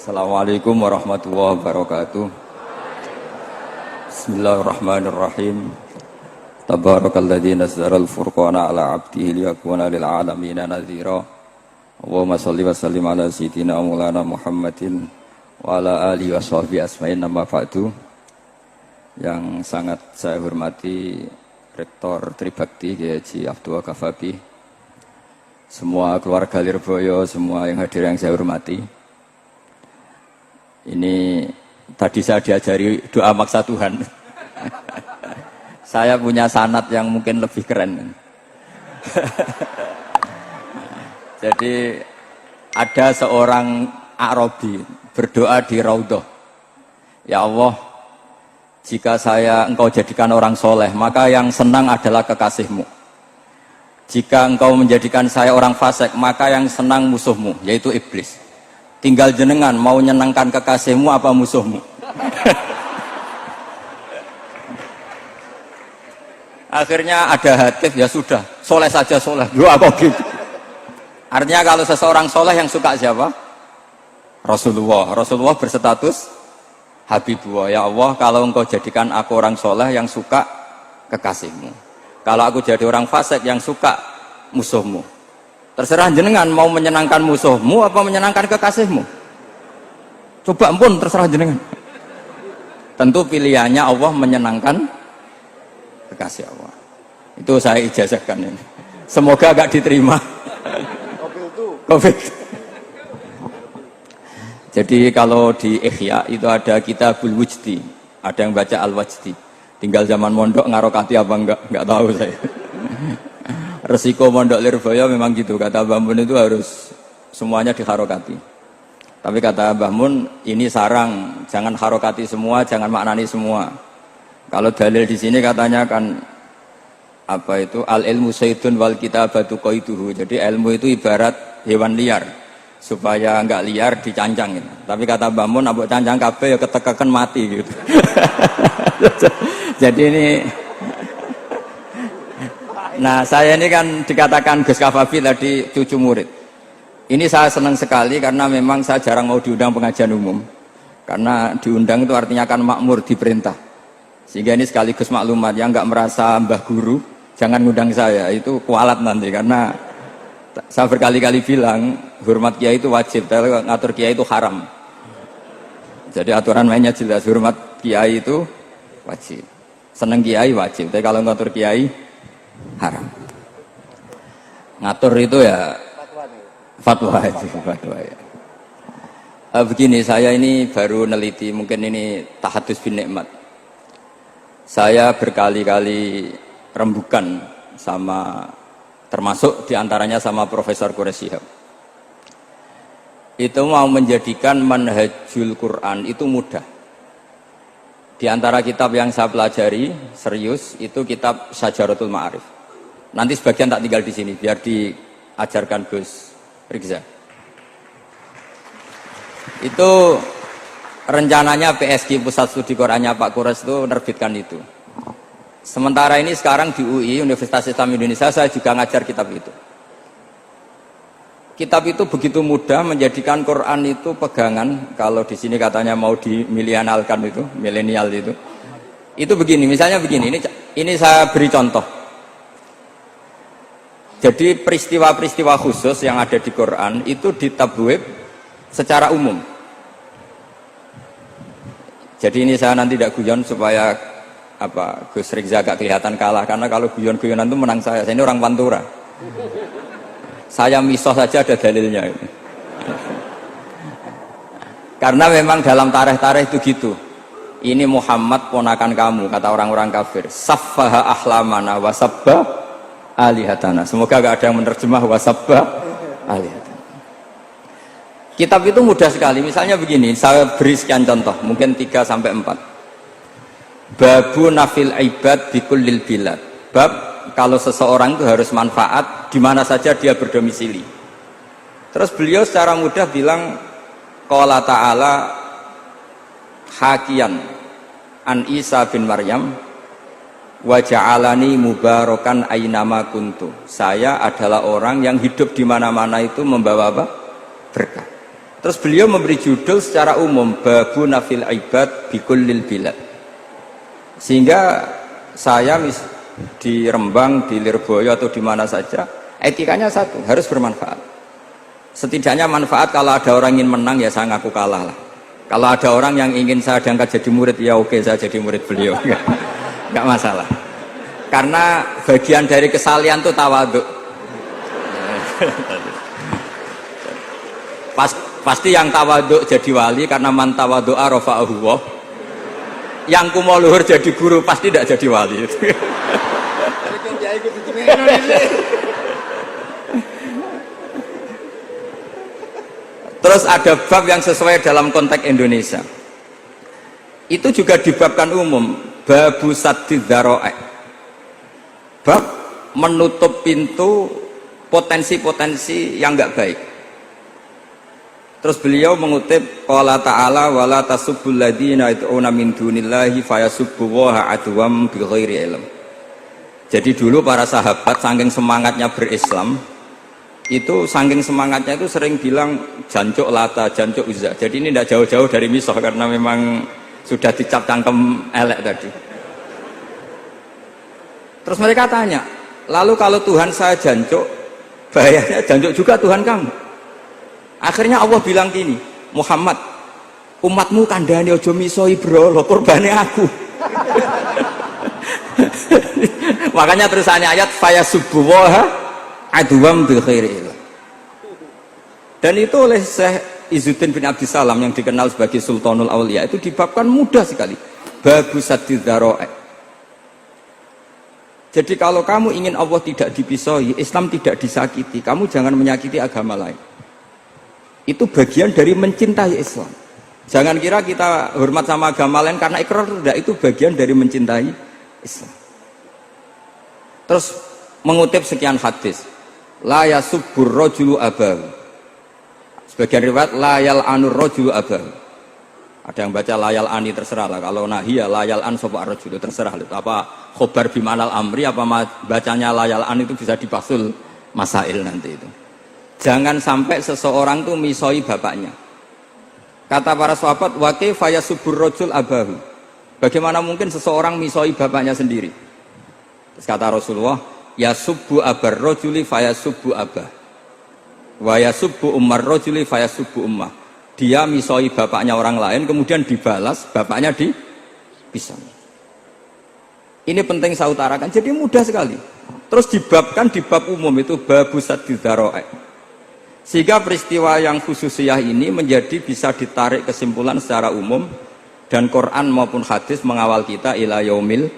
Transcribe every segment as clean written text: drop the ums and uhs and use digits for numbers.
Assalamualaikum warahmatullahi wabarakatuh. Bismillahirrahmanirrahim. Tabarakalladzi nazzala al-furqana ala 'abdihi liyakuna lil 'alamina nadhira. Allahumma shalli wa sallim ala sayyidina maulana Muhammadin wa ala alihi washabbihi asma'in amma ba'du. Yang sangat saya hormati Rektor Tribakti Kiai Haji Abdul Ghafabi, semua keluarga Lirboyo, semua yang hadir yang saya hormati. Ini tadi saya diajari doa maksa Tuhan. Saya punya sanad yang mungkin lebih keren. Jadi ada seorang Arabi berdoa di Raudhah, ya Allah, jika Engkau jadikan orang soleh, maka yang senang adalah kekasihmu. Jika Engkau menjadikan saya orang fasik, maka yang senang musuhmu, yaitu iblis. Tinggal jenengan mau nyenangkan kekasihmu apa musuhmu. Akhirnya ada hatif, ya sudah, soleh saja soleh. Doa kok gitu. Artinya kalau seseorang soleh yang suka siapa? Rasulullah. Rasulullah berstatus Habibullah. Ya Allah, kalau Engkau jadikan aku orang soleh yang suka kekasihmu. Kalau aku jadi orang fasik yang suka musuhmu. Terserah jenengan mau menyenangkan musuhmu apa menyenangkan kekasihmu. Coba ampun, terserah jenengan. Tentu pilihannya Allah menyenangkan kekasih Allah. Itu saya ijazahkan ini. Semoga agak diterima. Covid. Jadi kalau di Ihya itu ada Kitabul Wujdi, ada yang baca Al-Wajdi. Tinggal zaman mondok ngarokati apa enggak tahu saya. Resiko mondok Lirboyo memang gitu, kata Mbah Mun itu harus semuanya diharokati. Tapi kata Mbah Mun, ini sarang, jangan harokati semua, jangan maknani semua. Kalau dalil di sini katanya kan apa itu al ilmu sayyidun wal kitabatu qaiduhu. Jadi ilmu itu ibarat hewan liar, supaya enggak liar dicancang gitu. Tapi kata Mbah Mun, abok cancang kabeh ya ketekeken mati gitu. Jadi ini, nah saya ini kan dikatakan Gus Ghafabi tadi cucu murid. Ini saya senang sekali karena memang saya jarang mau diundang pengajian umum. Karena diundang itu artinya kan makmur, diperintah. Sehingga ini sekaligus maklumat, yang nggak merasa mbah guru jangan ngundang saya, itu kualat nanti. Karena saya berkali-kali bilang hormat kiai itu wajib, tapi ngatur kiai itu haram. Jadi aturan mainnya jelas, hormat kiai itu wajib, seneng kiai wajib, tapi kalau ngatur kiai haram. Ngatur itu ya fatwa itu, fatwa ya. Begini, saya ini baru neliti, mungkin ini tahadus bin nikmat. Saya berkali-kali rembukan sama, termasuk diantaranya sama Profesor Quraish Shihab. Itu mau menjadikan manhajul Quran itu mudah. Di antara kitab yang saya pelajari serius itu kitab Syajaratul Ma'arif. Nanti sebagian tak tinggal di sini biar diajarkan Gus Rizza. Itu rencananya PSG Pusat Studi Qurannya Pak Quraish itu menerbitkan itu. Sementara ini sekarang di UI Universitas Islam Indonesia saya juga ngajar kitab itu. Kitab itu begitu mudah menjadikan Quran itu pegangan. Kalau di sini katanya mau dimilenialkan itu, milenial itu. Itu begini, misalnya begini. Ini saya beri contoh. Jadi peristiwa-peristiwa khusus yang ada di Quran itu ditabwib secara umum. Jadi ini saya nanti tidak guyon supaya Gus Rizza agak kelihatan kalah, karena kalau guyon-guyonan itu menang saya. Saya ini orang Pantura. Saya misoh saja ada dalilnya. Karena memang dalam tarikh-tarikh itu gitu. Ini Muhammad ponakan kamu, kata orang-orang kafir. Saffaha ahlamana wasabba alihatana. Semoga gak ada yang menerjemah wasabba alihatana. Kitab itu mudah sekali. Misalnya begini, saya beri sekian contoh, mungkin 3-4. Babu nafil ibad bikullil bilad. Bab kalau seseorang itu harus manfaat di mana saja dia berdomisili. Terus beliau secara mudah bilang qala ta'ala hakian an Isa bin Maryam wa ja'alani mubarakan ainama kuntu. Saya adalah orang yang hidup di mana-mana itu membawa apa? Berkah. Terus beliau memberi judul secara umum Babu Nafil Ibad Bikullil Bilad. Sehingga saya di Rembang, di Lirboyo atau di mana saja, etikanya satu, harus bermanfaat. Setidaknya manfaat kalau ada orang ingin menang ya saya ngaku kalah lah. Kalau ada orang yang ingin saya diangkat jadi murid ya oke, saya jadi murid beliau. Enggak masalah. Karena bagian dari kesalian itu tawaduk. Pasti yang tawaduk jadi wali karena man tawadu'a rafa'ahu Allah. Yang kumo luhur jadi guru pasti tidak jadi wali. Terus ada bab yang sesuai dalam konteks Indonesia. Itu juga dibabkan umum, babu saddid dzara'i. Bab menutup pintu potensi-potensi yang enggak baik. Terus beliau mengutip qala ta'ala wala tasubbul ladzina yad'una min dunillahi fayasubbullaha adwam bighairi ilm. Jadi dulu para sahabat saking semangatnya berislam, itu saking semangatnya itu sering bilang jancuk Lata, jancuk Uzza. Jadi ini tidak jauh-jauh dari misoh karena memang sudah dicap cangkem elek tadi. Terus mereka tanya, lalu kalau Tuhan saya jancuk, bahayanya jancuk juga Tuhan kamu. Akhirnya Allah bilang gini, Muhammad, umatmu kandhane aja misoi bro, korbane aku. Makanya terusannya ayat fayasubbuha adwam bil khairi. Dan itu oleh Syekh Izzuddin bin Abdissalam yang dikenal sebagai Sultanul Aulia itu dibabkan mudah sekali. Babu saddid dzara'i. Jadi kalau kamu ingin Allah tidak dipisoi, Islam tidak disakiti, kamu jangan menyakiti agama lain. Itu bagian dari mencintai Islam. Jangan kira kita hormat sama agama lain karena ikrar, tidak, itu bagian dari mencintai Islam. Terus mengutip sekian hadis, la yasubbur rajulu abahu. Sebagian riwayat la yal'anur rajulu abahu. Ada yang baca layal ani, terserah lah. Kalau nahiyah layal an sapa rajulu, terserah lah. Apa khobar bimanal amri, apa bacanya layal an itu bisa dipasul masail nanti itu. Jangan sampai seseorang tuh misoi bapaknya. Kata para sahabat, wa kaifa yasubbur rajul abahu. Bagaimana mungkin seseorang misoi bapaknya sendiri? Terus kata Rasulullah, yasubbu abar rajuli fayasubbu abah. Wa yasubbu ummar rajuli fayasubbu ummah. Dia misoi bapaknya orang lain kemudian dibalas bapaknya dipisah. Ini penting saya utarakan. Jadi mudah sekali. Terus dibabkan di bab umum itu babu saddid dzara'i. Sehingga peristiwa yang khususiyah ini menjadi bisa ditarik kesimpulan secara umum dan Quran maupun hadis mengawal kita ila yaumil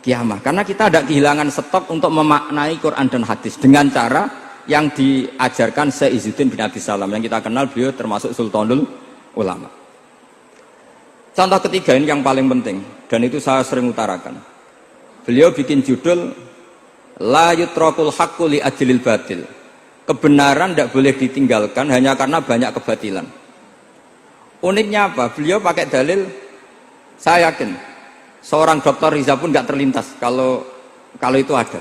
kiamah. Karena kita tidak kehilangan stok untuk memaknai Quran dan hadis dengan cara yang diajarkan Syekh Izzuddin bin Abdissalam yang kita kenal, beliau termasuk Sultanul Ulama. Contoh ketiga ini yang paling penting dan itu saya sering utarakan. Beliau bikin judul la yutrakul haqqu li ajlil batil. Kebenaran tidak boleh ditinggalkan hanya karena banyak kebatilan. Uniknya apa? Beliau pakai dalil, saya yakin seorang Dr. Riza pun nggak terlintas kalau itu ada.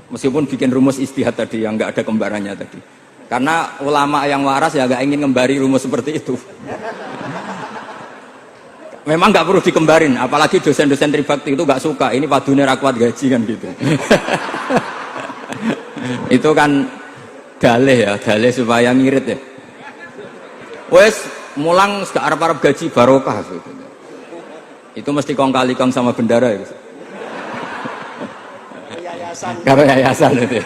Meskipun bikin rumus istihad tadi yang nggak ada kembarannya tadi. Karena ulama yang waras ya nggak ingin ngembari rumus seperti itu. Memang nggak perlu dikembarin, apalagi dosen-dosen tribakti itu nggak suka. Ini padune ra kuat gaji kan gitu. Itu kan dalih ya, dalih supaya ngirit ya. Wes mulang gak arep-arep gaji barokah gitu. Itu mesti kong kali kong sama bendara ya. Yayasan. Karo yayasan itu.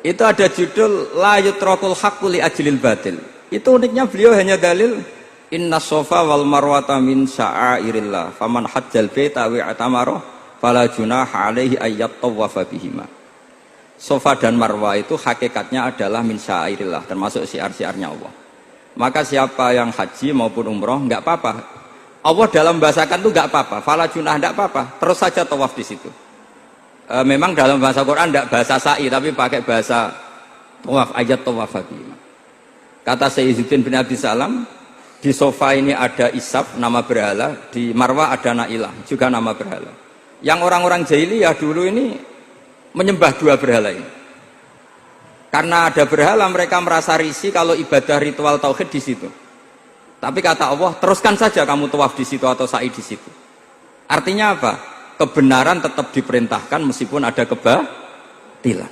Itu ada judul la yutrakul haqqu li ajlil batil. Itu uniknya beliau hanya dalil inna sofa wal marwata min sya'airillah faman hajjal baita wa atamara fala junaha alaihi ayyat tawafa bihima. Sofa dan Marwah itu hakikatnya adalah min syairillah, termasuk syiar-syiarnya Allah. Maka siapa yang haji maupun umroh nggak apa-apa. Allah dalam bahasakan itu nggak apa-apa. Fala junah nggak apa-apa. Terus saja tawaf di situ. Memang dalam bahasa Quran nggak bahasa sa'i tapi pakai bahasa tawaf, ayat tawafa bihima. Kata Sayyiduddin bin Abdissalam, di sofa ini ada Isaf nama berhala, di Marwah ada Nailah juga nama berhala. Yang orang-orang jahiliyah dulu ini menyembah dua berhala ini. Karena ada berhala mereka merasa risih kalau ibadah ritual tauhid di situ. Tapi kata Allah, teruskan saja kamu tawaf di situ atau sa'i di situ. Artinya apa? Kebenaran tetap diperintahkan meskipun ada kebatilan.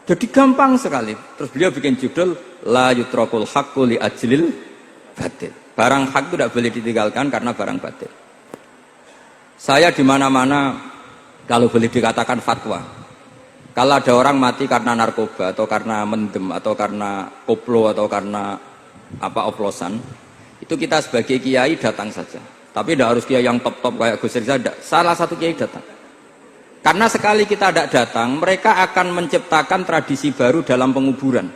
Jadi gampang sekali. Terus beliau bikin judul la yutrakul haqqu li ajlil batil. Barang hak itu tidak boleh ditinggalkan karena barang batil. Saya di mana-mana kalau boleh dikatakan fatwa. Kalau ada orang mati karena narkoba atau karena mendem atau karena koplo atau karena oplosan, itu kita sebagai kiai datang saja. Tapi tidak harus kiai yang top-top kayak Gus Rizal. Salah satu kiai datang. Karena sekali kita tidak datang, mereka akan menciptakan tradisi baru dalam penguburan.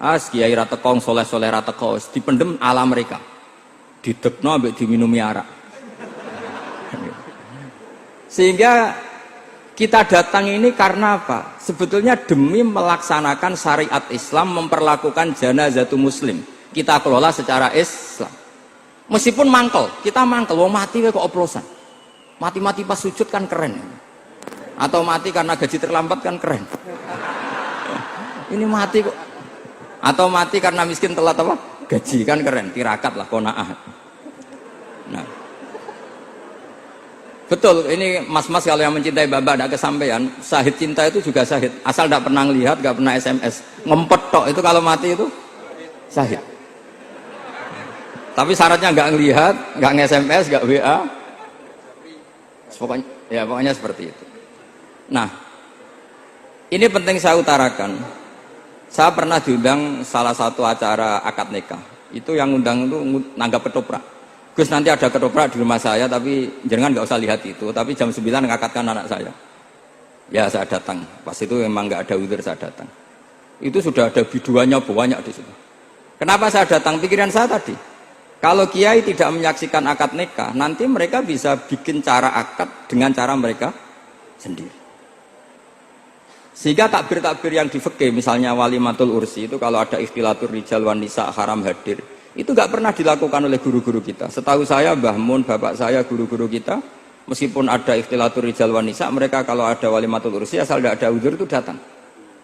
Kiai ratekong, soleh-soleh ratekong, dipendem ala mereka. Didekno ambek diminumi arak. Sehingga kita datang ini karena apa? Sebetulnya demi melaksanakan syariat Islam, memperlakukan janazatu muslim. Kita kelola secara Islam. Meskipun mangkel, kita mangkel, wong mati kok oplosan. Mati-mati pas sujud kan keren. Atau mati karena gaji terlambat kan keren. Ini mati kok. Atau mati karena miskin telat apa? Gaji kan keren, tirakat lah, qanaah. Nah. Betul, ini mas-mas kalau yang mencintai bapak ada kesampaian, syahid cinta itu juga syahid. Asal tidak pernah lihat, tidak pernah SMS. Ngempet tok itu kalau mati itu syahid. Tapi syaratnya nggak ngelihat, nggak nge-SMS, nggak WA. Pokoknya seperti itu. Nah, ini penting saya utarakan. Saya pernah diundang salah satu acara akad nikah. Itu yang undang itu nanggap ketoprak. Gus nanti ada ketoprak di rumah saya, tapi jangan nggak usah lihat itu. Tapi jam 9 ngakatkan anak saya. Ya saya datang. Pas itu memang nggak ada udzur saya datang. Itu sudah ada biduannya banyak di situ. Kenapa saya datang? Pikiran saya tadi. Kalau kiai tidak menyaksikan akad nikah, nanti mereka bisa bikin cara akad dengan cara mereka sendiri. Sehingga takbir-takbir yang di fikih, misalnya walimatul ursi itu kalau ada ikhtilatur rijal wan nisa haram hadir, itu nggak pernah dilakukan oleh guru-guru kita. Setahu saya Mbah Mun, bapak saya, guru-guru kita, meskipun ada ikhtilatur rijal wan nisa, mereka kalau ada walimatul ursi asal tidak ada uzur itu datang.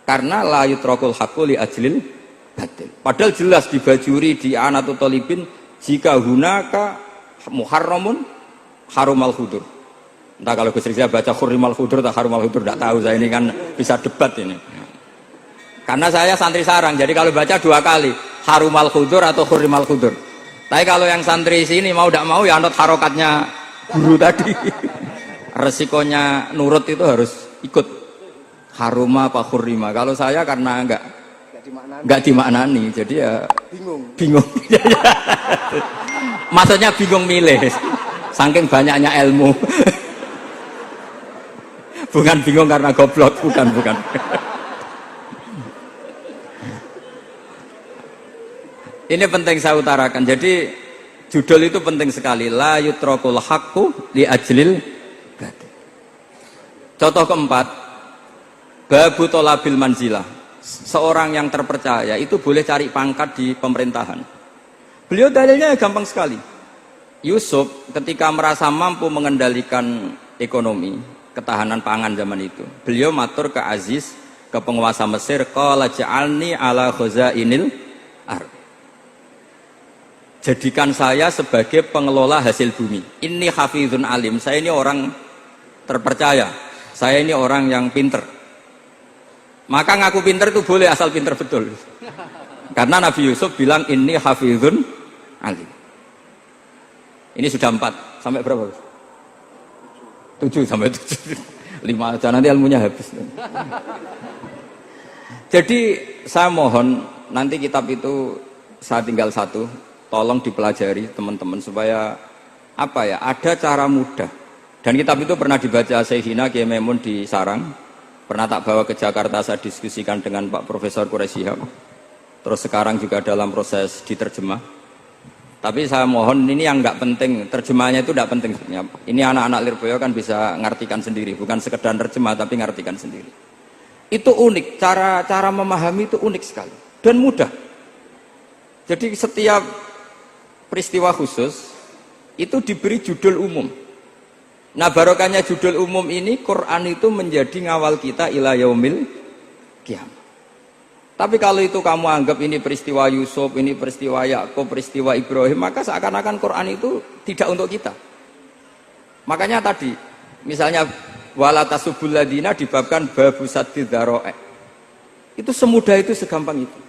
Karena la yutrakul haqqu li ajlil batil. Padahal jelas di Bajuri, di Anatut Talibin, jika hunaka muharramun harumal khudur. Entah kalau Gus Rizal baca khurrimal khudur atau harumal khudur, tidak tahu. Saya ini kan bisa debat ini. Karena saya santri sarang, jadi kalau baca 2 kali, harumal khudur atau khurrimal khudur. Tapi kalau yang santri sini mau tidak mau ya anut harokatnya guru tadi. Resikonya nurut itu harus ikut haruma apa khurrima. Kalau saya karena enggak dimaknani, jadi ya bingung. Maksudnya bingung milih, saking banyaknya ilmu. Bukan bingung karena goblok, bukan. Ini penting saya utarakan. Jadi judul itu penting sekali. La yutrakul haqqu li ajlil batil. Contoh keempat, babu tolabil manzilah. Seorang yang terpercaya itu boleh cari pangkat di pemerintahan. Beliau dalilnya gampang sekali. Yusuf ketika merasa mampu mengendalikan ekonomi, ketahanan pangan zaman itu, beliau matur ke Aziz, ke penguasa Mesir, qala ja'alni ala khazainil ardh. Jadikan saya sebagai pengelola hasil bumi. Inni hafizun alim, saya ini orang terpercaya, saya ini orang yang pinter. Maka ngaku pinter itu boleh asal pinter betul. Karena Nabi Yusuf bilang inni hafizun alim. Ini sudah 4, sampai berapa? 7 sampai 7. 5 aja nanti ilmunya habis. Jadi saya mohon nanti kitab itu saya tinggal 1, tolong dipelajari teman-teman supaya ada cara mudah. Dan kitab itu pernah dibaca Syekhina Kiai Maimun di Sarang, pernah tak bawa ke Jakarta, saya diskusikan dengan Pak Profesor Quraisy Shihab. Terus sekarang juga dalam proses diterjemah. Tapi saya mohon ini yang nggak penting, terjemahnya itu nggak penting. Ini anak-anak Lirboyo kan bisa ngartikan sendiri, bukan sekedar terjemah tapi ngartikan sendiri. Itu unik, cara memahami itu unik sekali dan mudah. Jadi setiap peristiwa khusus itu diberi judul umum. Nah barokahnya judul umum ini, Quran itu menjadi ngawal kita ila yaumil qiyamah. Tapi kalau itu kamu anggap ini peristiwa Yusuf, ini peristiwa Yakub, peristiwa Ibrahim, maka seakan-akan Quran itu tidak untuk kita. Makanya tadi, misalnya wala tasubul ladina dibabkan babu saddid dzara'i. Itu semudah itu, segampang itu.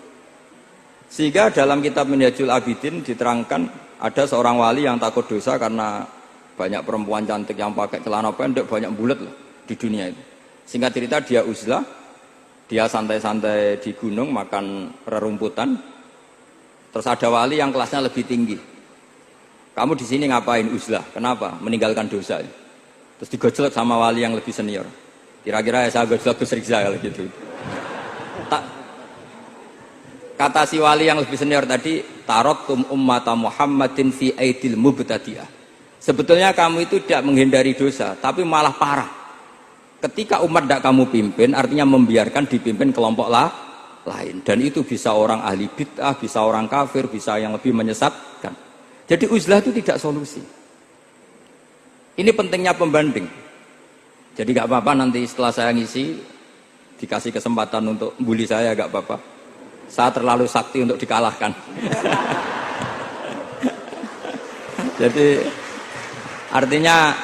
Sehingga dalam kitab Minhajul Abidin diterangkan ada seorang wali yang takut dosa karena banyak perempuan cantik yang pakai celana pendek, banyak bulat lah di dunia itu. Singkat cerita dia uzlah, dia santai-santai di gunung makan rerumputan. Terus ada wali yang kelasnya lebih tinggi. Kamu di sini ngapain uzlah? Kenapa? Meninggalkan dosa. Terus digojlok sama wali yang lebih senior. Kira-kira saya gojlok Gus Rizal gitu. Kata si wali yang lebih senior tadi, taraktum ummata Muhammadin fi aidil mubtadi'ah. Sebetulnya kamu itu tidak menghindari dosa, tapi malah parah. Ketika umat tidak kamu pimpin, artinya membiarkan dipimpin kelompok lain. Dan itu bisa orang ahli bid'ah, bisa orang kafir, bisa yang lebih menyesatkan. Jadi uzlah itu tidak solusi. Ini pentingnya pembanding. Jadi gak apa-apa nanti setelah saya ngisi, dikasih kesempatan untuk bully saya, gak apa-apa. Saya terlalu sakti untuk dikalahkan. Jadi artinya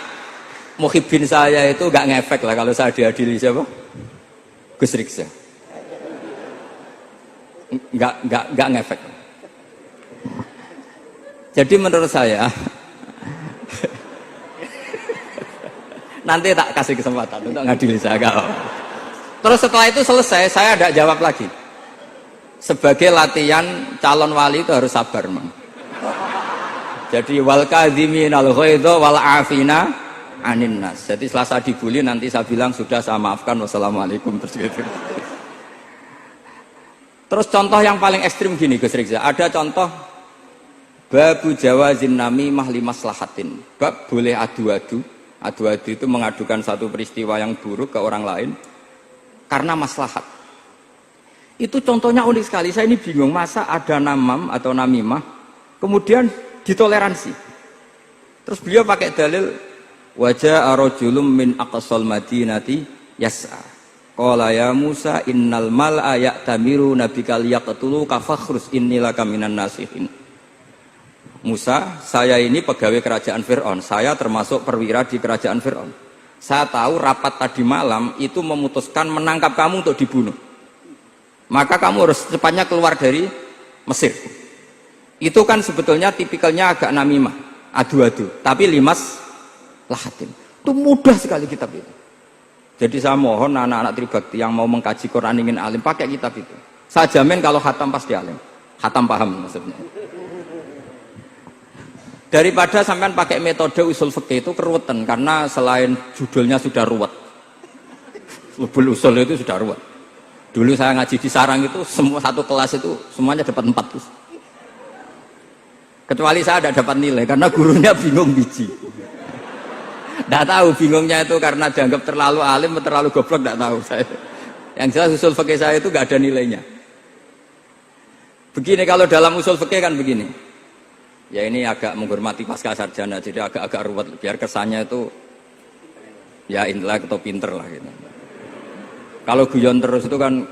muhibbin saya itu gak ngefek lah kalau saya diadili siapa? Gus Riksa. Gak ngefek. Jadi menurut saya nanti tak kasih kesempatan untuk ngadili saya. Terus setelah itu selesai, saya tidak jawab lagi. Sebagai latihan calon wali itu harus sabar, man. Jadi wal kadhiminal ghaidha wal afina anin nas. Jadi setelah saya dibully nanti saya bilang sudah, saya maafkan, wassalamualaikum, terus gitu. Terus contoh yang paling ekstrim gini Gus Rizal, ada contoh babu jawazin namimah limaslahatin. Bab boleh adu-adu. Adu-adu itu mengadukan satu peristiwa yang buruk ke orang lain karena maslahat. Itu contohnya unik sekali. Saya ini bingung, masa ada namam atau namimah kemudian ditoleransi. Terus beliau pakai dalil wajah arojulum min aqsal madinati yas'a. Qala ya Musa innal mal'a ya'tamiru nabikal yaqtulu kafakhrus innilaka minan nasihin. Musa, saya ini pegawai kerajaan Fir'aun, saya termasuk perwira di kerajaan Fir'aun. Saya tahu rapat tadi malam itu memutuskan menangkap kamu untuk dibunuh. Maka kamu harus secepatnya keluar dari Mesir. Itu kan sebetulnya tipikalnya agak namimah, adu-adu, tapi limas lahatin. Itu mudah sekali kitab itu. Jadi saya mohon anak-anak Tribakti yang mau mengkaji Quran ingin alim, pakai kitab itu. Saya jamin kalau khatam pasti alim. Khatam paham maksudnya. Daripada sampean pakai metode usul fikih itu keruwetan, karena selain judulnya sudah ruwet. Lubul usul itu sudah ruwet. Dulu saya ngaji di sarang itu semua satu kelas itu semuanya dapat 4 terus. Kecuali saya tidak dapat nilai karena gurunya bingung biji. Tidak tahu bingungnya itu karena dianggap terlalu alim atau terlalu goblok, tidak tahu saya. Yang jelas usul fikih saya itu nggak ada nilainya. Begini kalau dalam usul fikih kan begini. Ya ini agak menghormati pasca sarjana, jadi agak-agak ruwet biar kesannya itu ya intelek atau pinter lah gitu. Kalau guyon terus itu kan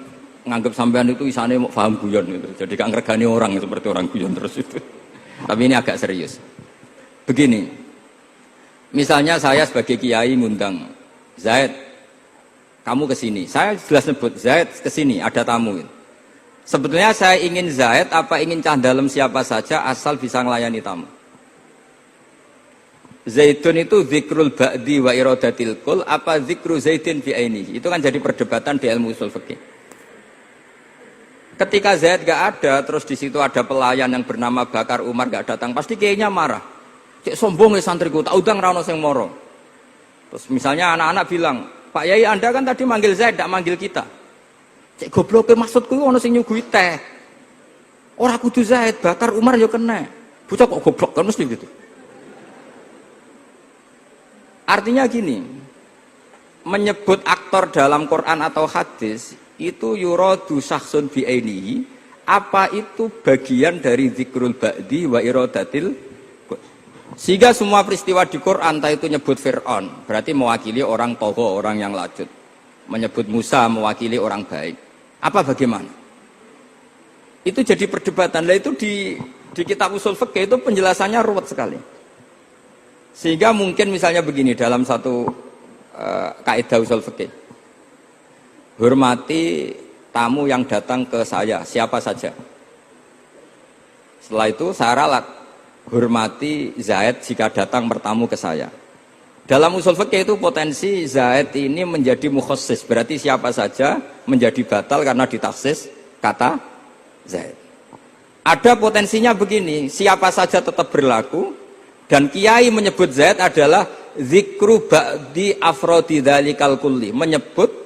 nganggap sampean itu isane mau paham guyon gitu. Jadi gak ngergani orang seperti orang guyon terus itu. Tapi ini agak serius. Begini. Misalnya saya sebagai kiai ngundang Zaid, kamu ke sini. Saya jelas sebut Zaid ke sini, ada tamu. Sebetulnya saya ingin Zaid apa ingin cah dalam siapa saja asal bisa melayani tamu. Zaidun itu zikrul ba'di wa iradatil kul apa zikru zaidin fi ainihi. Itu kan jadi perdebatan di ilmu usul fikih. Ketika Zaid gak ada, terus di situ ada pelayan yang bernama Bakar Umar gak datang, pasti kayaknya marah. Cek sombong ya santriku, tak udang rano sing moro. Terus misalnya anak-anak bilang, Pak Yai Anda kan tadi manggil Zaid, tidak manggil kita. Cek goblok, maksudku ono sing nyuguhi teh. Ora kudu Zaid, Bakar Umar yo kena. Bocah kok goblok kan mesti gitu. Artinya gini, menyebut aktor dalam Quran atau hadis itu yuradu syakhsun bi'ainihi, apa itu bagian dari zikrul ba'di wa iradatil. Sehingga semua peristiwa di Quran entah itu nyebut Fir'aun berarti mewakili orang toho, orang yang lajut. Menyebut Musa mewakili orang baik. Apa bagaimana? Itu jadi perdebatan. Lah itu di kitab usul fikih itu penjelasannya ruwet sekali. Sehingga mungkin misalnya begini dalam satu kaidah usul fikih. Hormati tamu yang datang ke saya, siapa saja. Setelah itu saya ralat, hormati Zaid jika datang bertamu ke saya. Dalam usul fikih itu potensi Zaid ini menjadi mukhassis, berarti siapa saja menjadi batal karena ditaksis kata Zaid. Ada potensinya begini, siapa saja tetap berlaku, dan kiai menyebut Zaid adalah zikru ba'di afrodi dzalikal kulli, menyebut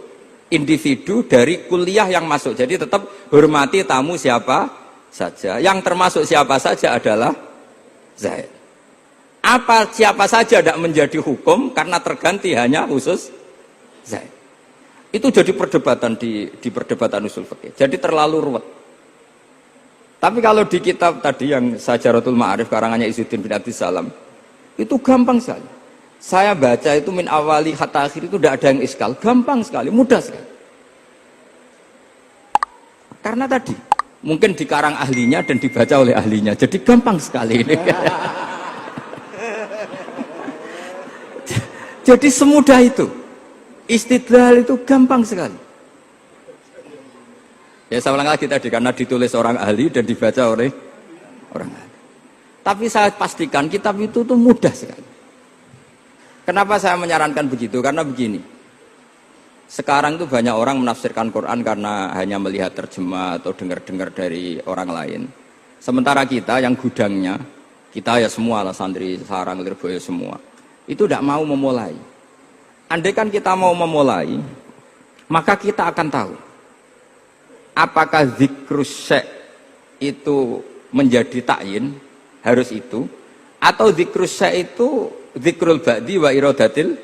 individu dari kuliah yang masuk. Jadi tetap hormati tamu siapa saja. Yang termasuk siapa saja adalah Zaid. Apa siapa saja tidak menjadi hukum karena terganti hanya khusus Zaid. Itu jadi perdebatan di perdebatan usul fikih. Jadi terlalu ruwet. Tapi kalau di kitab tadi yang Sajaratul Ma'arif karangannya Izzuddin bin Abdissalam, itu gampang sekali. Saya baca itu min awali hatta akhir itu tidak ada yang iskal, gampang sekali, mudah sekali. Karena tadi mungkin dikarang ahlinya dan dibaca oleh ahlinya, jadi gampang sekali ini. Jadi semudah itu, istidlal itu gampang sekali. Ya saya ulang lagi tadi, karena ditulis orang ahli dan dibaca oleh orang ahli. Tapi saya pastikan kitab itu tuh mudah sekali. Kenapa saya menyarankan begitu? Karena begini, sekarang tuh banyak orang menafsirkan Quran karena hanya melihat terjemah atau dengar-dengar dari orang lain. Sementara kita yang gudangnya, kita ya semua lah, santri, sarang, lirboyo semua, itu tidak mau memulai. Andai kan kita mau memulai, maka kita akan tahu apakah zikrus syekh itu menjadi ta'yin, harus itu, atau zikrus syekh itu zikrul ba'di wa iradatil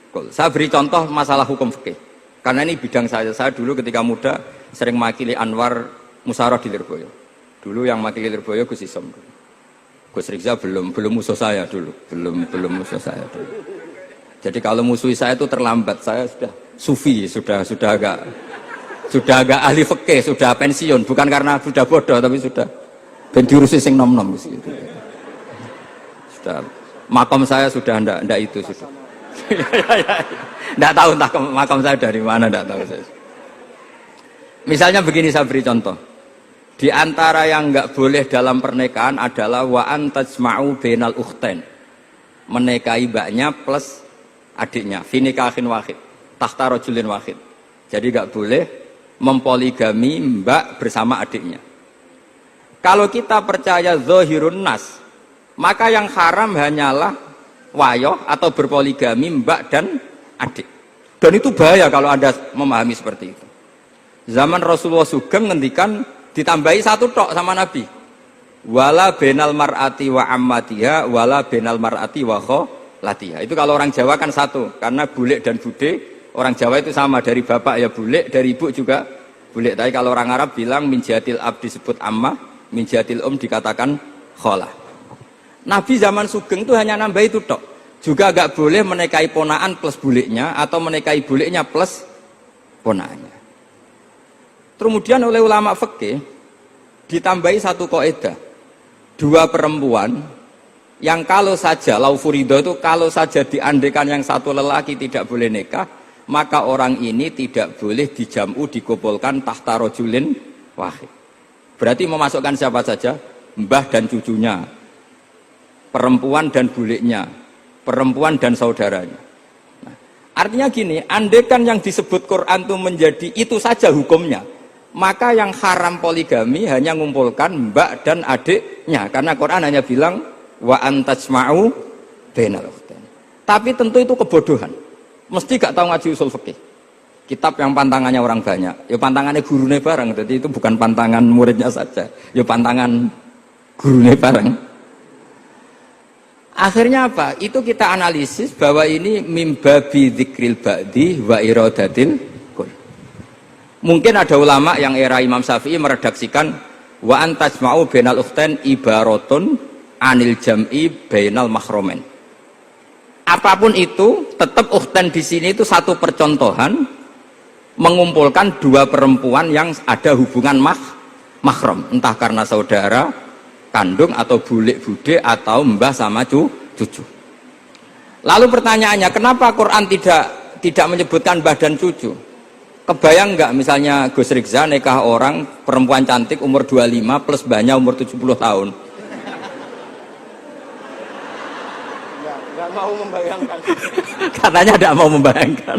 qul. Saya beri contoh masalah hukum fikih. Karena ini bidang saya. Saya dulu ketika muda sering makili Anwar Musyawarah di Lirboyo. Dulu yang makili Lirboyo Gus Isom. Gus Rizza belum musuh saya dulu. Belum musuh saya dulu. Jadi kalau musuhi saya itu terlambat. Saya sudah sufi, sudah agak ahli fikih, sudah pensiun. Bukan karena sudah bodoh, tapi sudah ben diurusi sing nom-nom gitu. Sudah makam saya sudah ndak itu sudah. Ndak tahu entah makam saya dari mana, ndak tahu saya. Misalnya begini, saya beri contoh. Di antara yang nggak boleh dalam pernikahan adalah wa antajma'u bainal ukhtain. Menikahi mbaknya plus adiknya, fi nikahin wahid, tahta rajulin wahid. Jadi nggak boleh mempoligami mbak bersama adiknya. Kalau kita percaya zahirun nas, maka yang haram hanyalah wayoh atau berpoligami mbak dan adik. Dan itu bahaya kalau Anda memahami seperti itu. Zaman Rasulullah Sugeng ngendikan ditambahi satu tok sama Nabi. Wala benal mar'ati wa ammatiha wala benal mar'ati wa kholatiha. Itu kalau orang Jawa kan satu, karena bulik dan bude, orang Jawa itu sama, dari bapak ya bulik, dari ibu juga bulik. Tapi kalau orang Arab bilang min jatil ab disebut ammah, min jatil dikatakan kholah. Nabi zaman Sugeng itu hanya nambah itu tok. Juga agak boleh menikahi ponaan plus buliknya atau menikahi buliknya plus ponaannya. Kemudian oleh ulama fikih ditambahi satu kaidah. Dua perempuan yang kalau saja laufurido itu kalau saja diandekan yang satu lelaki tidak boleh nikah, maka orang ini tidak boleh dijamu dikumpulkan tahta rajulin wahid. Berarti memasukkan siapa saja? Mbah dan cucunya, perempuan dan buliknya, perempuan dan saudaranya. Nah, artinya gini, andekan yang disebut Quran itu menjadi itu saja hukumnya, maka yang haram poligami hanya mengumpulkan mbak dan adiknya, karena Quran hanya bilang wa antajma'u bainal ukhtain. Tapi tentu itu kebodohan. Mesti gak tahu ngaji usul fikih. Kitab yang pantangannya orang banyak, ya pantangannya gurune bareng. Jadi itu bukan pantangan muridnya saja, ya pantangan gurune bareng. Akhirnya apa? Itu kita analisis bahwa ini mimbabi dzikril ba'di wa iradatil kul. Mungkin ada ulama yang era Imam Syafi'i meredaksikan wa antajma'u bainal ukhtain ibaratun anil jam'i bainal mahromen. Apapun itu, tetap ukhtain di sini itu satu percontohan mengumpulkan dua perempuan yang ada hubungan mahram, entah karena saudara kandung atau bulik bude atau mbah sama cucu. Lalu pertanyaannya, kenapa Quran tidak menyebutkan mbah dan cucu? Kebayang nggak misalnya Gus Rikza nikah orang perempuan cantik umur 25 plus mbahnya umur 70 tahun? Nggak mau membayangkan. Katanya tidak mau membayangkan.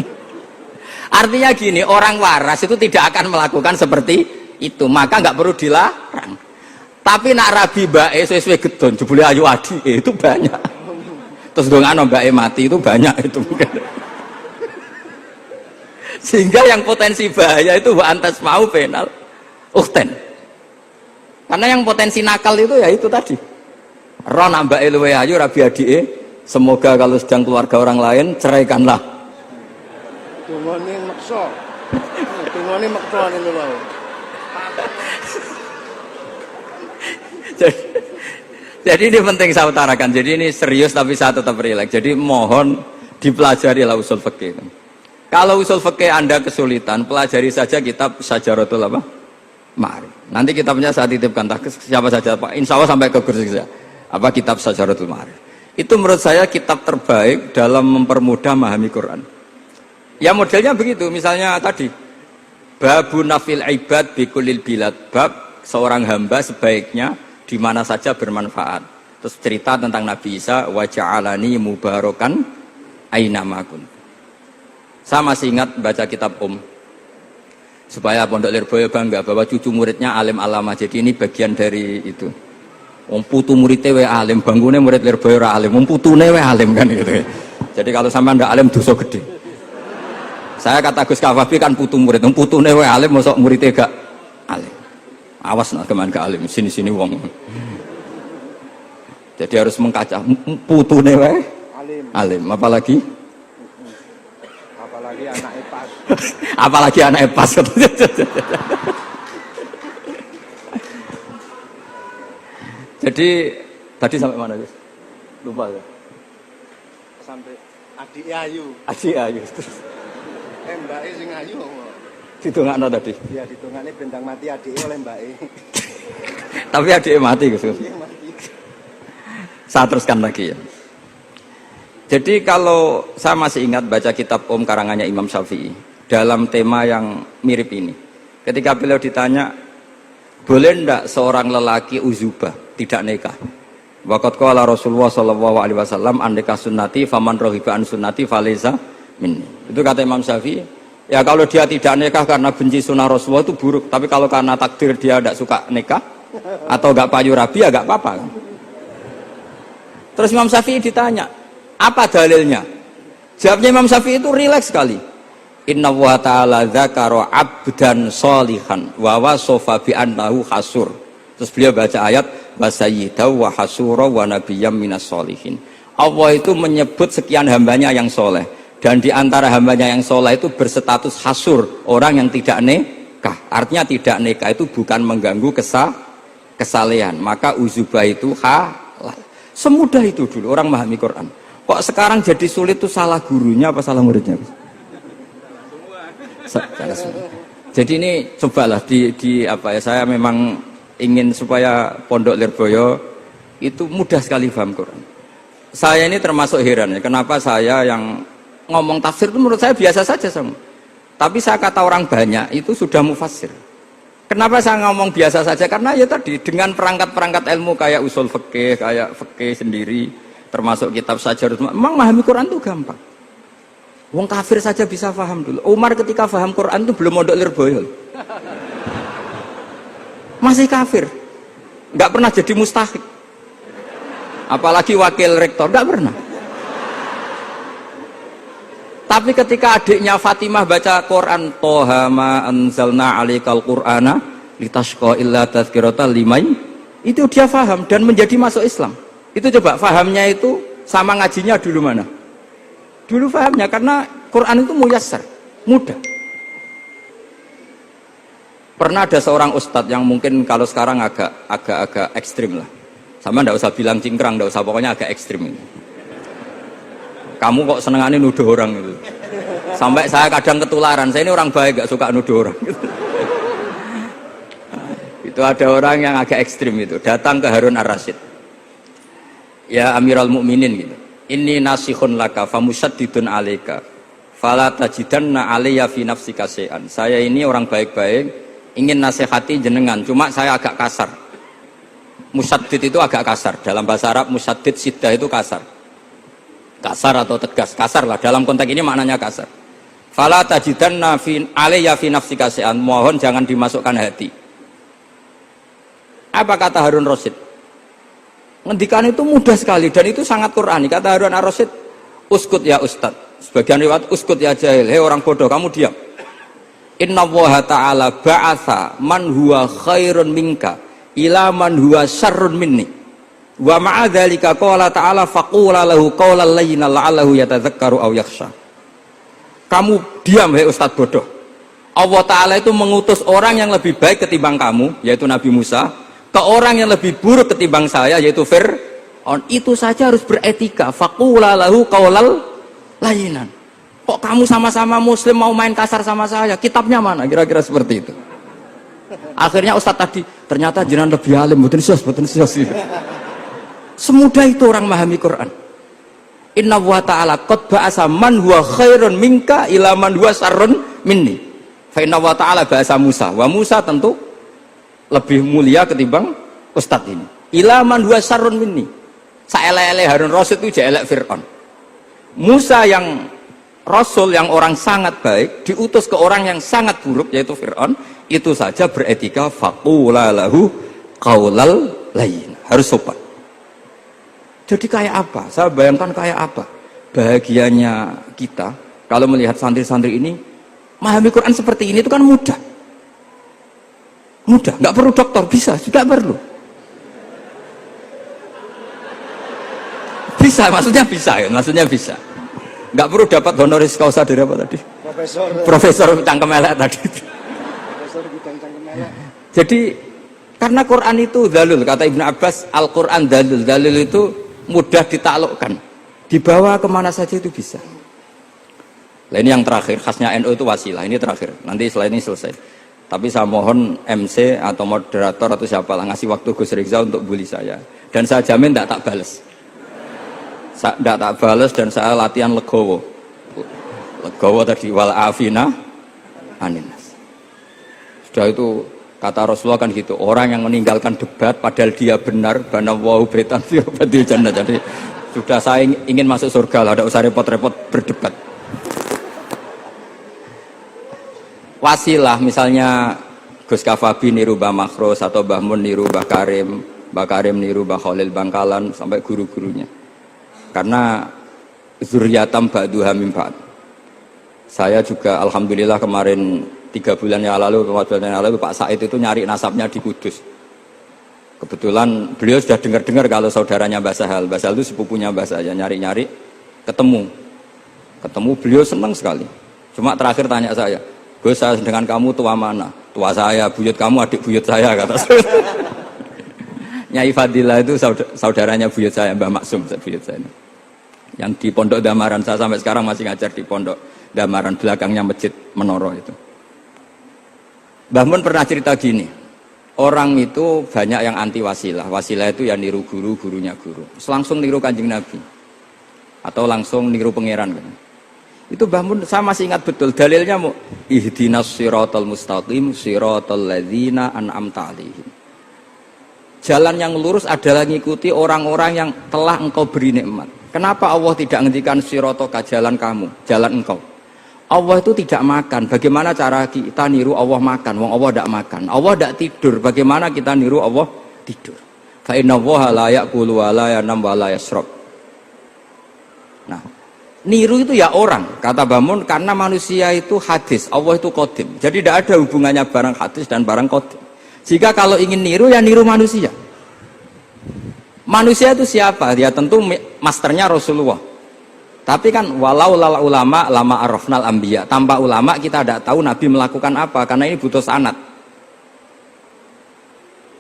Artinya gini, orang waras itu tidak akan melakukan seperti itu, maka nggak perlu dilarang. Tapi nak rabi bae sesuai gedon jebule ayu adi itu banyak. Terus dongano bae mati itu banyak itu. Sehingga yang potensi bahaya itu wa antas mau penal ukten. Karena yang potensi nakal itu ya itu tadi. Ron ambake luwe ayu rabi adike, semoga kalau sedang keluarga orang lain ceraikanlah. Dungane maksa. Dungane maksa niku lho. Jadi ini penting saya utarakan. Jadi ini serius tapi saya tetap rileks. Jadi mohon dipelajari lah usul fikih. Kalau usul fikih Anda kesulitan, pelajari saja kitab Syajaratul apa? Ma'arif. Nanti kitabnya saya titipkan siapa saja Pak. Insya Allah sampai ke kursi saya. Apa kitab Syajaratul Ma'arif. Itu menurut saya kitab terbaik dalam mempermudah memahami Quran. Ya modelnya begitu. Misalnya tadi babu nafil ibad bikulil bilad, bab seorang hamba sebaiknya di mana saja bermanfaat. Terus cerita tentang Nabi Isa, wa ja'alani mubarakan aina ma kuntu. Saya masih ingat baca kitab supaya Pondok Lirboyo bangga bahwa cucu muridnya alim alama. Jadi ini bagian dari itu. Putu muridnya we alim, bangunnya murid Lirboyo ra alim, putune we alim kan gitu. Jadi kalau sampean ndak alim dosa gede. Saya kata Gus Kafabi kan putu murid, putune we alim mosok muridnya gak alim. Awas nak keman gak alim, sini-sini wong. Jadi harus mengkaca putune we alim, apalagi anak epas. Apalagi anak epas. Jadi tadi sampai mana guys? Lupa ya. Sampai adik ayu. Adik ayu. Mbake sing ayu. Ditungakno tadi. Iya, ditungane bentang mati adike oleh mbake. Tapi adike mati Gus. Saya teruskan lagi ya. Jadi kalau saya masih ingat baca kitab karangannya Imam Syafi'i dalam tema yang mirip ini. Ketika beliau ditanya, boleh ndak seorang lelaki uzubah tidak nikah? Waqat qala Rasulullah sallallahu alaihi wasallam an nikah sunnati faman rohiba an sunnati falaysa minni. Itu kata Imam Syafi'i. Ya kalau dia tidak nikah karena benci sunnah Rasulullah itu buruk. Tapi kalau karena takdir dia tidak suka nikah atau enggak payu rabi ya enggak apa-apa. Terus Imam Syafi'i ditanya, apa dalilnya? Jawabnya Imam Syafi'i itu rileks sekali. Inna wa ta'ala dzakara 'abdan sholihan wa wasafa bi annahu hasur. Terus beliau baca ayat wa sayyidaw wa hasura wa nabiyyam minas sholihin. Allah itu menyebut sekian hambanya yang soleh, dan di antara hambanya yang soleh itu berstatus hasur, orang yang tidak nikah. Artinya tidak nikah itu bukan mengganggu kesalehan, maka uzubah itu halal. Semudah itu dulu orang memahami Quran. Kok sekarang jadi sulit tuh salah gurunya apa salah muridnya? Jadi ini cobalah di apa ya, saya memang ingin supaya Pondok Lirboyo itu mudah sekali paham Quran. Saya ini termasuk heran ya, kenapa saya yang ngomong tafsir itu menurut saya biasa saja sama. Tapi saya kata orang banyak itu sudah mufassir. Kenapa saya ngomong biasa saja? Karena ya tadi dengan perangkat-perangkat ilmu kayak usul fikih, kayak fikih sendiri, termasuk kitab Syajaratul Ma'arif, memang memahami Quran itu gampang. Wong kafir saja bisa paham dulu. Umar ketika paham Quran itu belum Pondok Lirboyo. Masih kafir. Enggak pernah jadi mustahik. Apalagi wakil rektor, enggak pernah. Tapi ketika adiknya Fatimah baca Quran, Toha ma anzalna alaikal Qur'ana litashqa illa tazkiratan liman, itu dia paham dan menjadi masuk Islam. Itu coba fahamnya itu sama ngajinya dulu mana? Dulu fahamnya karena Quran itu muyassar, mudah. Pernah ada seorang ustadz yang mungkin kalau sekarang agak ekstrim lah. Sama ndak usah bilang cingkrang, ndak usah, pokoknya agak ekstrim. Kamu kok senengannya nuduh orang gitu. Sampai saya kadang ketularan. Saya ini orang baik, gak suka nuduh orang. Itu ada orang yang agak ekstrim itu, datang ke Harun ar-Rasyid. Ya Amirul Mukminin gitu. Inni nasihun laka famusaddidun alaika. Fala tajidanna alayya fi nafsika syai'an. Saya ini orang baik-baik, ingin nasihati jenengan, cuma saya agak kasar. Musaddid itu agak kasar. Dalam bahasa Arab musaddid siddah itu kasar. Kasar atau tegas, kasar lah. Dalam konteks ini maknanya kasar. Fala tajidanna fi alayya fi nafsika syai'an. Mohon jangan dimasukkan hati. Apa kata Harun Rasyid? Ngendikan itu mudah sekali dan itu sangat Qur'ani. Kata Harun ar-Rasyid, uskut ya ustad. Sebagian riwayat uskut ya jahil. Hei orang bodoh, kamu diam. Inna Allaha ta'ala ba'atha man huwa khairun minka ila man huwa syarrun minni. Wa ma'a dzalika qala ta'ala faqula lahu qawlan layyinan la'allahu yatadzakkaru aw yakhsha. Kamu diam hei ustad bodoh. Allah Ta'ala itu mengutus orang yang lebih baik ketimbang kamu, yaitu Nabi Musa, ke orang yang lebih buruk ketimbang saya, yaitu Fir'aun. Itu saja harus beretika. Faqula lahu qawlan layyinan. Kok kamu sama-sama muslim mau main kasar sama saya? Kitabnya mana? Kira-kira seperti itu. Akhirnya Ustadz tadi, ternyata jenengan lebih alim, mboten sios. Semudah itu orang memahami Quran. Inna wa ta'ala qad ba'asa man huwa khairun minka ila man huwa syarrun minni. Fa inna wa ta'ala ba'asa Musa. Wa Musa tentu lebih mulia ketimbang Ustadz ini. Ila man huwa syarrun minni. Saelek-elek Harun Rasyid itu jelek Fir'aun. Musa yang Rasul yang orang sangat baik diutus ke orang yang sangat buruk yaitu Fir'aun, itu saja beretika faqula lahu qaulal layyin. Harus sopan. Jadi kayak apa? Saya bayangkan kayak apa bahagianya kita kalau melihat santri-santri ini memahami Quran seperti ini. Itu kan mudah, nggak perlu dokter, bisa, tidak perlu, bisa, maksudnya bisa, nggak perlu dapat honoris causa dari apa tadi? Profesor cangkem elek tadi. Profesor bidang cangkem elek. Jadi karena Quran itu dalil, kata Ibnu Abbas, Al-Quran dalil itu mudah ditaklukkan, dibawa kemana saja itu bisa. Nah, ini yang terakhir, khasnya NU itu wasilah. Ini terakhir, nanti setelah ini selesai. Tapi saya mohon MC atau moderator atau siapa lah ngasih waktu Gus Rizal untuk bully saya. Dan saya jamin tidak tak balas. Tidak tak balas dan saya latihan legowo. Legowo tadi wal afina aninas. Sudah itu kata Rasulullah kan gitu, orang yang meninggalkan debat padahal dia benar, bana wahu betan fil jannah. Jadi sudah saya ingin masuk surga lah, tidak usah repot-repot berdebat. Wasilah misalnya Gus Kafabi niru Mbah Makhros atau Mbah Mun niru Mbah Karim niru Mbah Khalil Bangkalan sampai guru-gurunya. Karena zuriyatam ba'duha min ba'd. Saya juga alhamdulillah kemarin 3 bulan yang lalu, 4 bulan yang lalu Pak Said itu nyari nasabnya di Kudus. Kebetulan beliau sudah dengar-dengar kalau saudaranya Mbah Sahal. Mbah Sahal itu sepupunya Mbah saya, nyari-nyari ketemu beliau senang sekali. Cuma terakhir tanya saya, Gus, saya dengan kamu tua mana? Tua saya, buyut kamu adik buyut saya, kata saya. Nyai Fadilah itu saudaranya buyut saya, Mbah Maksum buyut saya. Yang di Pondok Damaran, saya sampai sekarang masih ngajar di Pondok Damaran, belakangnya Masjid Menoro itu. Mbah Mun pernah cerita gini, orang itu banyak yang anti wasilah. Wasilah itu ya niru guru, gurunya guru. Langsung niru Kanjeng Nabi. Atau langsung niru pangeran. Itu Mbah Mun, saya masih ingat betul dalilnya, ihdinas siratal mustaqim siratal ladzina an'amta 'alaihim. Jalan yang lurus adalah mengikuti orang-orang yang telah engkau beri nikmat. Kenapa Allah tidak menghentikan siratoka, jalan kamu, jalan engkau? Allah itu tidak makan. Bagaimana cara kita niru Allah makan? Wong Allah tidak makan. Allah tidak tidur. Bagaimana kita niru Allah tidur? Fa inna Allaha la ya'kulu wa la yanam wa la yashrab. Nah, niru itu ya orang, kata Bamun, karena manusia itu hadis, Allah itu qadim. Jadi tidak ada hubungannya barang hadis dan barang qadim. Jika kalau ingin niru ya niru manusia. Manusia itu siapa? Ya tentu masternya Rasulullah. Tapi kan walau lala ulama lama arafnal anbiya. Tanpa ulama kita tidak tahu Nabi melakukan apa, karena ini butuh sanad.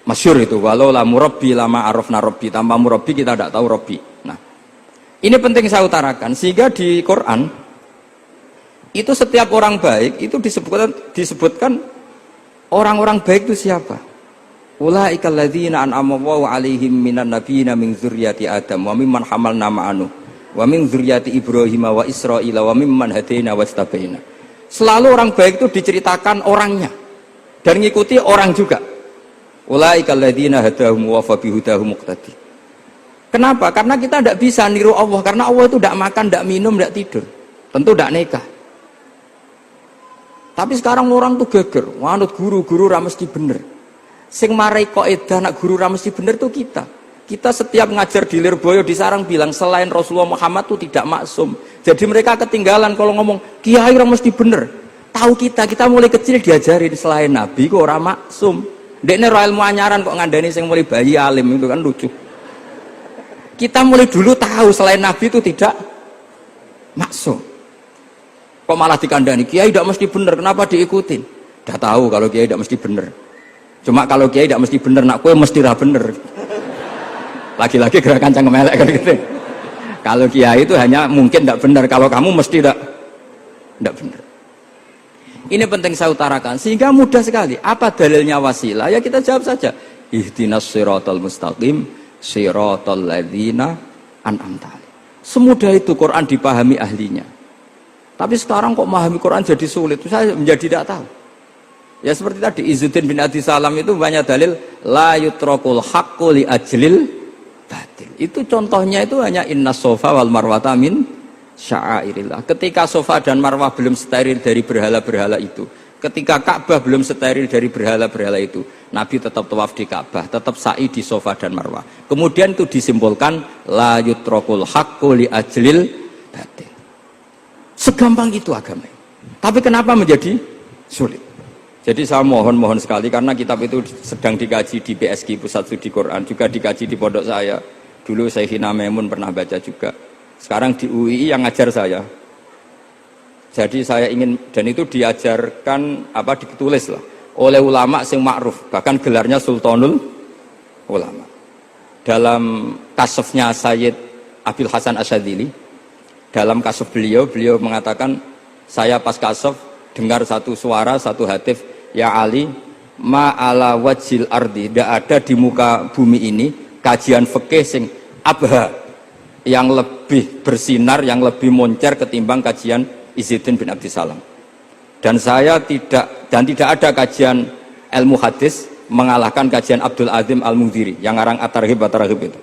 Masyhur itu, walau la murabbi lama arafna rabbi. Tanpa murabbi kita tidak tahu rabbi. Nah, ini penting saya utarakan, sehingga di Quran itu setiap orang baik itu disebutkan orang-orang baik itu siapa? Ulaika alladzina an'ama Allahu 'alaihim minan nabiyina min dzurriyyati Adam wa mimman hamalna ma'anu wa min dzurriyyati Ibrahim wa Israila wa mimman hadaina wastabaina. Selalu orang baik itu diceritakan orangnya dan ngikuti orang juga. Ulaika alladzina hadahum wa fa bihudahum muqtadi. Kenapa? Karena kita tidak bisa niru Allah, karena Allah itu tidak makan, tidak minum, tidak tidur, tentu tidak nikah. Tapi sekarang orang tuh geger, wanut guru-guru ra mesti bener. Sing marai kaidah nak guru ra mesti bener tuh kita. Kita setiap ngajar di Lirboyo di Sarang bilang selain Rasulullah Muhammad tuh tidak maksum. Jadi mereka ketinggalan kalau ngomong kiai ra mesti bener. Tahu kita mulai kecil diajarin selain Nabi kok ora maksum. Dekne ro ilmu anyaran kok ngandani sing mulai bayi alim itu kan lucu. Kita mulai dulu tahu selain Nabi itu tidak maksum. Kok malah dikandani kiai tidak mesti bener, kenapa diikutin? Udah tahu kalau kiai tidak mesti bener. Cuma kalau kiai tidak mesti bener, nak kue mesti ra bener. Lagi-lagi gerakan cangkem elek kan gitu. Kalau kiai itu hanya mungkin tidak bener, kalau kamu mesti tidak bener. Ini penting saya utarakan sehingga mudah sekali. Apa dalilnya wasilah? Ya kita jawab saja. Ihdinas siratal mustaqim, siratal ladzina an'amta alaihim. Semudah itu Quran dipahami ahlinya. Tapi sekarang kok memahami Quran jadi sulit. Saya menjadi tidak tahu. Ya seperti tadi Izzuddin bin Adi Salam itu banyak dalil la yutrakul haqqu li ajlil batil. Itu contohnya itu hanya inna sofa wal marwata min sya'airillah. Ketika sofa dan marwah belum steril dari berhala-berhala itu, ketika Ka'bah belum steril dari berhala-berhala itu, Nabi tetap tawaf di Ka'bah, tetap sa'i di sofa dan marwah. Kemudian itu disimpulkan la yutrakul haqqu li ajlil batil. Segampang itu agama. Tapi kenapa menjadi sulit? Jadi saya mohon sekali karena kitab itu sedang dikaji di PSG Pusat Studi Quran, juga dikaji di pondok saya. Dulu Syekhina Maimun pernah baca juga. Sekarang di UII yang ngajar saya. Jadi saya ingin, dan itu diajarkan ditulis lah oleh ulama sing ma'ruf, bahkan gelarnya Sultanul Ulama. Dalam kasufnya Sayyid Abil Hasan Asyadzili, dalam kasuf beliau mengatakan, saya pas kasuf dengar satu suara, satu hatif, ya Ali, ma'ala wajil ardi, tidak ada di muka bumi ini kajian fikih sing abha, yang lebih bersinar, yang lebih moncer ketimbang kajian Izzuddin bin Abdi Salam. Dan tidak ada kajian ilmu hadis mengalahkan kajian Abdul Azim Al-Mundhiri yang ngarang At-Targhib itu.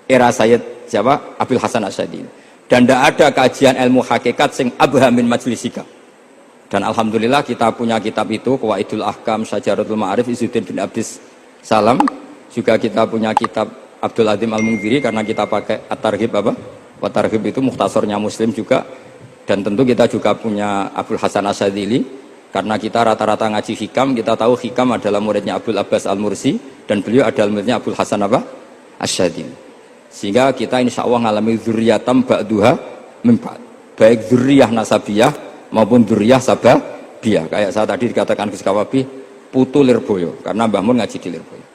Era Sayyid siapa? Abil Hasan Asyadzili. Dan tidak ada kajian ilmu hakikat sing abha min majlisika. Dan alhamdulillah kita punya kitab itu, Qawaidul Ahkam, Syajaratul Ma'arif, Izzuddin bin Abdi Salam. Juga kita punya kitab Abdul Azim Al-Mundhiri karena kita pakai At-Targhib At-Targhib itu mukhtasornya Muslim juga. Dan tentu kita juga punya Abul Hasan Asyadzili karena kita rata-rata ngaji hikam, kita tahu hikam adalah muridnya Abdul Abbas Al-Mursi dan beliau adalah muridnya Abul Hasan Asyadzili. Sehingga kita insya Allah ngalami dzurriyatam ba'duha min ba'd, baik dzurriyah nasabiyah maupun dzurriyah sababiyah. Kayak saya tadi dikatakan Gus Kawabi putu Lirboyo karena Mbah Mun ngaji di Lirboyo.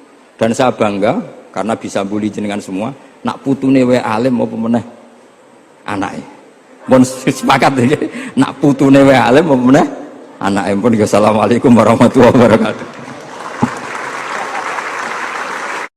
Dan saya bangga karena bisa bully jenengan semua, nak putune wae alim maupun meneh anake. Mun sepakat iki nak putune wae alim maupun meneh anake. Pun assalamualaikum warahmatullahi wabarakatuh.